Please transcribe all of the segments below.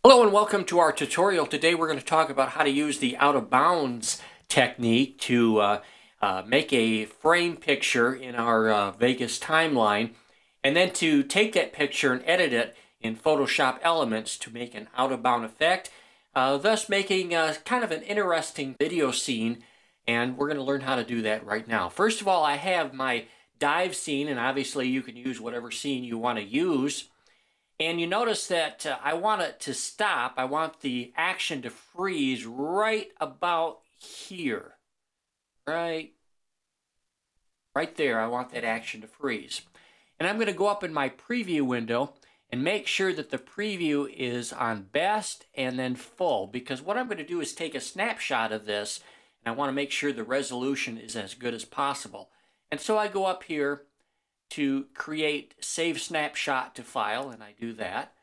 Hello and welcome to our tutorial. Today we're going to talk about how to use the out of bounds technique to make a frame picture in our Vegas timeline, and then to take that picture and edit it in Photoshop Elements to make an out of bound effect, thus making kind of an interesting video scene. And we're going to learn how to do that right now. First of all, I have my dive scene, and obviously you can use whatever scene you want to use. And you notice that I want it to stop. I want the action to freeze right about here. Right there, I want that action to freeze. And I'm going to go up in my preview window and make sure that the preview is on best and then full. Because what I'm going to do is take a snapshot of this, and I want to make sure the resolution is as good as possible. And so I go up here to create save snapshot to file, and I do that,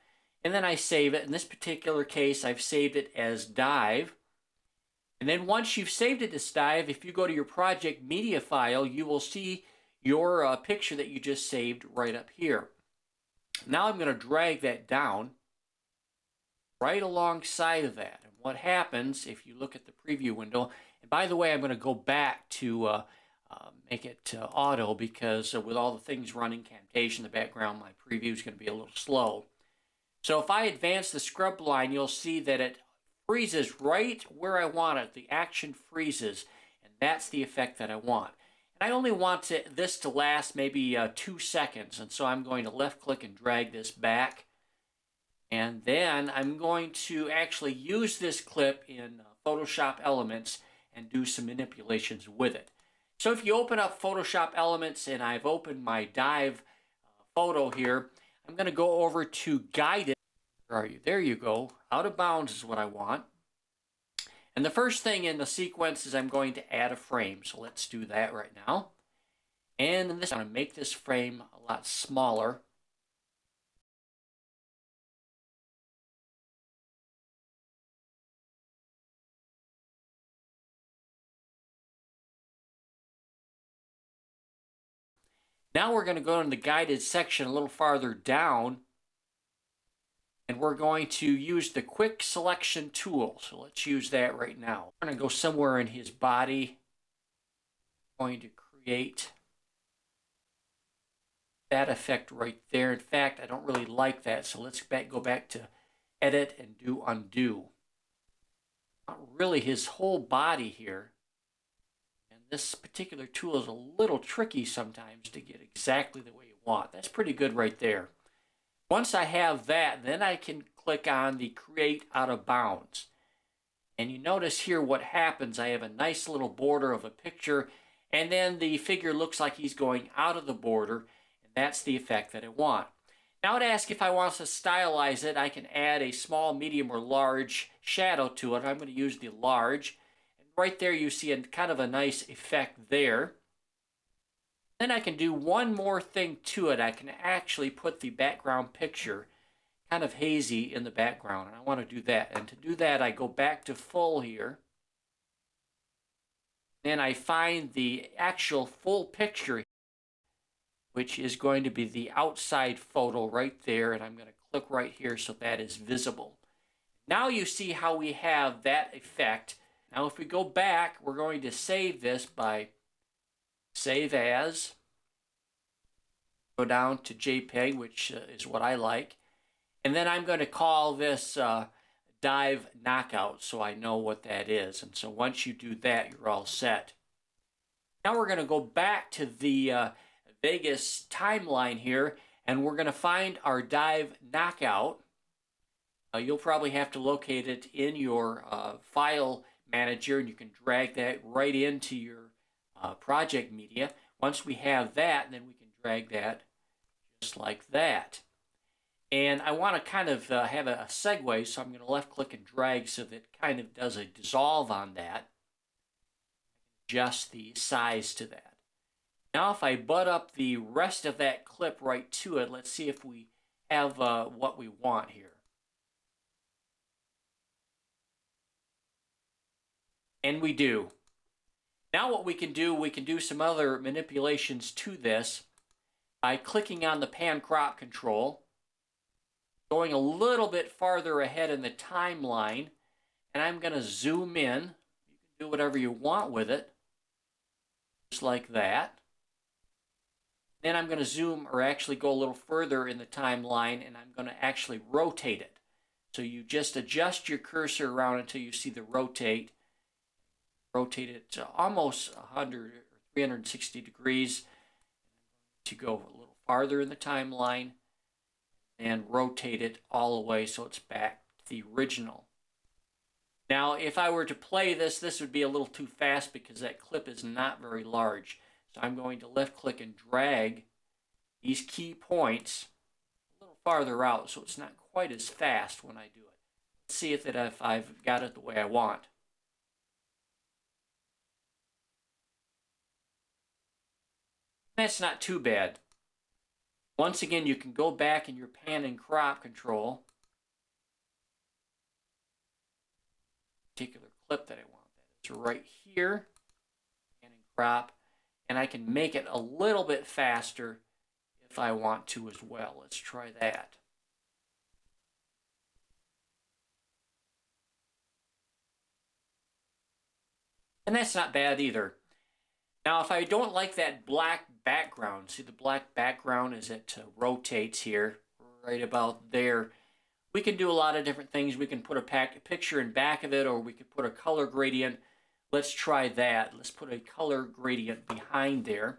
and then I save it. In this particular case, I've saved it as dive. And then once you've saved it as dive, if you go to your project media file, you will see your picture that you just saved right up here. Now I'm going to drag that down right alongside of that. And what happens if you look at the preview window, and by the way, I'm going to go back to make it auto, because with all the things running, Camtasia in the background, my preview is going to be a little slow. So if I advance the scrub line, you'll see that it freezes right where I want it. The action freezes, and that's the effect that I want. And I only want this to last maybe 2 seconds, and so I'm going to left click and drag this back. And then I'm going to actually use this clip in Photoshop Elements and do some manipulations with it. So if you open up Photoshop Elements, and I've opened my dive photo here, I'm going to go over to Guided. Where are you? There you go. Out of bounds is what I want. And the first thing in the sequence is I'm going to add a frame. So let's do that right now. And in this, I'm going to make this frame a lot smaller. Now we're going to go in the guided section a little farther down, and we're going to use the quick selection tool. So let's use that right now. We're going to go somewhere in his body. I'm going to create that effect right there. In fact, I don't really like that, so let's go back to edit and do undo. Not really his whole body here. This particular tool is a little tricky sometimes to get exactly the way you want. That's pretty good right there. Once I have that, then I can click on the Create Out of Bounds. And you notice here what happens. I have a nice little border of a picture, and then the figure looks like he's going out of the border, and that's the effect that I want. Now it asks if I want to stylize it. I can add a small, medium, or large shadow to it. I'm going to use the large. Right there you see kind of a nice effect there. Then I can do one more thing to it. I can actually put the background picture kind of hazy in the background, and I want to do that. And to do that, I go back to full here. Then I find the actual full picture, which is going to be the outside photo right there, and I'm going to click right here so that is visible. Now you see how we have that effect. Now if we go back, we're going to save this by Save As. Go down to JPEG, which is what I like. And then I'm going to call this Dive Knockout, so I know what that is. And so once you do that, you're all set. Now we're going to go back to the Vegas timeline here, and we're going to find our Dive Knockout. You'll probably have to locate it in your file manager, and you can drag that right into your project media. Once we have that, then we can drag that just like that. And I want to kind of have a segue, so I'm going to left click and drag so that it kind of does a dissolve on that. Adjust the size to that. Now if I butt up the rest of that clip right to it, let's see if we have what we want here. And we do. Now what we can do some other manipulations to this by clicking on the pan crop control. going a little bit farther ahead in the timeline, and I'm going to zoom in. You can do whatever you want with it, just like that. Then I'm going to zoom, or actually go a little further in the timeline, and I'm going to actually rotate it. So you just adjust your cursor around until you see the rotate. Rotate it to almost 100 or 360 degrees to go a little farther in the timeline, and rotate it all the way so it's back to the original. Now, if I were to play this, this would be a little too fast because that clip is not very large. So I'm going to left click and drag these key points a little farther out so it's not quite as fast when I do it. Let's see if I've got it the way I want. That's not too bad. Once again, you can go back in your pan and crop control. Particular clip that I want. That is right here. Pan and crop. And I can make it a little bit faster if I want to as well. Let's try that. And that's not bad either. Now, if I don't like that black background, see the black background as it rotates here, right about there. We can do a lot of different things. We can put a picture in back of it, or we could put a color gradient. Let's try that. Let's put a color gradient behind there.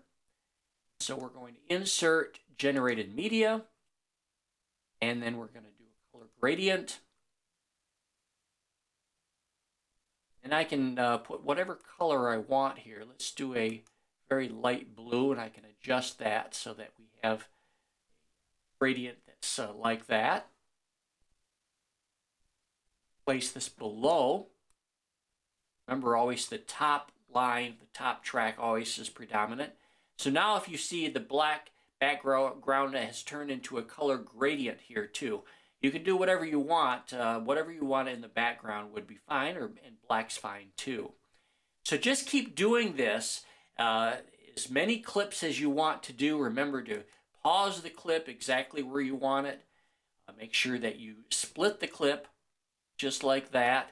So we're going to insert generated media, and then we're going to do a color gradient. And I can put whatever color I want here. Let's do a very light blue, and I can adjust that so that we have a gradient that's like that. Place this below. Remember, always the top line, the top track always is predominant. So now if you see the black background has turned into a color gradient here too. You can do whatever you want. Whatever you want in the background would be fine, and black's fine too. So just keep doing this. As many clips as you want to do. Remember to pause the clip exactly where you want it. Make sure that you split the clip just like that.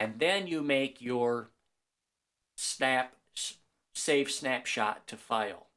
And then you make your save snapshot to file.